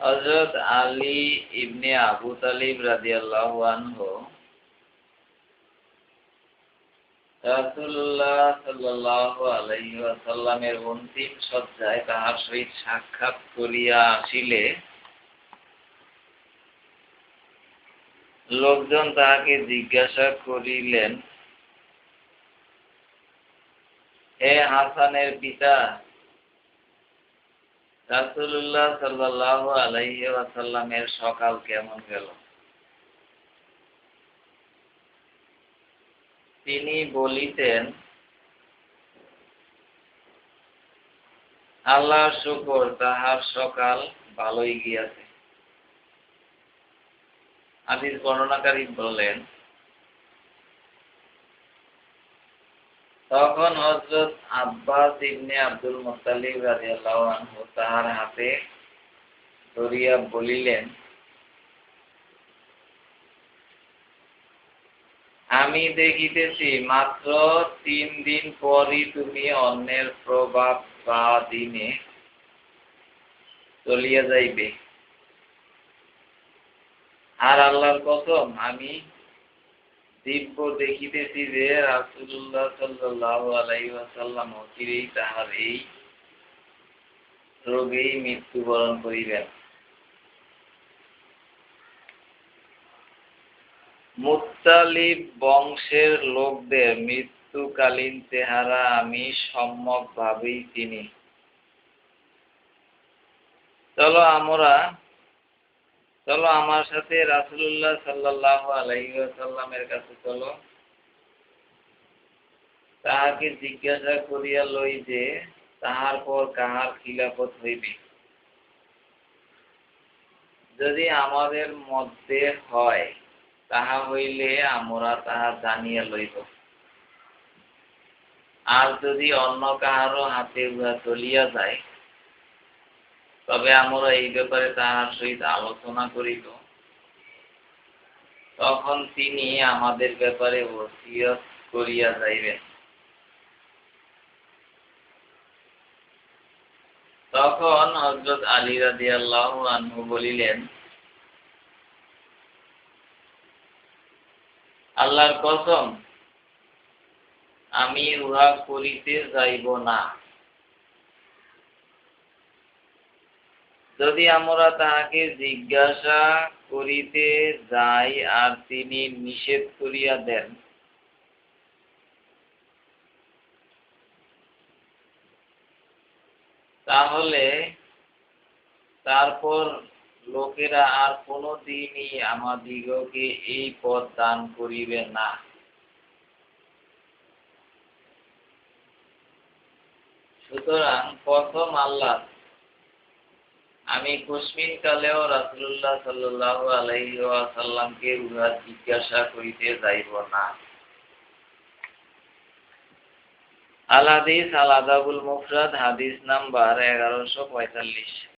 হযরত আলী ইবনে আবু তালিব রাদিয়াল্লাহু আনহু রাসূলুল্লাহ সাল্লাল্লাহু আলাইহি ওয়াসাল্লামের অন্তিম শয্যায় তাহার সহিত সাক্ষাৎ করিয়া আসিলে লোকজন তাহাকে জিজ্ঞাসা করিলেন, হে হাসানের পিতা, রাসূলুল্লাহ সাল্লাল্লাহু আলাইহি ওয়াসাল্লামের সকাল কেমন গেল? তিনি বলিতেন, আল্লাহর শুকর, তাহার সকাল ভালোই গিয়াছে। হাদীস বর্ণনাকারী বলেন, তখন হযরত আব্বাস ইবনে আব্দুল মুত্তালিব রাদিয়াল্লাহু আনহু তাহার হাতে ধরিয়া বলিলেন, আমি দেখিতেছি মাত্র ৩ দিন পরই তুমি অন্যের প্রভাব বা দিনে চলিয়া যাইবে। আর আল্লাহর কসম, আমি দিব্য দেখিতেছি যে রাসূলুল্লাহ সাল্লাল্লাহু আলাইহি ওয়াসাল্লাম অচিরেই তাহার এই রোগেই মৃত্যুবরণ করিবেন। মুত্তালিব বংশের লোকদের মৃত্যুকালীন চেহারা আমি সম্যকভাবেই চিনি। চলো আমার সাথে রাসূলুল্লাহ সাল্লাল্লাহু আলাইহি ওয়াসাল্লামের কাছে চলো। তাহাকে জিজ্ঞাসা করিয়া লই যে তাহার পর কাহার খিলাফত হইবে। যদি আমাদের মধ্যে হয়, তাহা হইলে আমরা তাহা জানিয়া লইব। আর যদি অন্য কাহারও হাতে উহা চলিয়া যায়, তবে আমরা এই ব্যাপারে তাহার সহিত আলোচনা করিব। তখন তিনি আমাদের ব্যাপারে ওসিয়ত করিয়া যাইবেন। তখন হযরত আলী রাদিয়াল্লাহু আনহু বলিলেন, আল্লাহর কসম, আমি উহা করিতে যাইব না। যদি আমরা তাহাকে জিজ্ঞাসা করিতে যাই আর তিনি নিষেধ করিয়া দেন, তাহলে তারপর লোকেরা আর কোনদিনই আমাদিগকে এই পথ দান করিবে না। সুতরাং প্রথম আল্লাহ, আমি কুসমিন কালেও রাসূলুল্লাহ সাল্লাল্লাহু আলাইহি ওয়াসাল্লামকে উহা জিজ্ঞাসা করিতে যাইব না। আল হাদিস আল আদাবুল মুফরাদ, হাদিস নাম্বার 1145।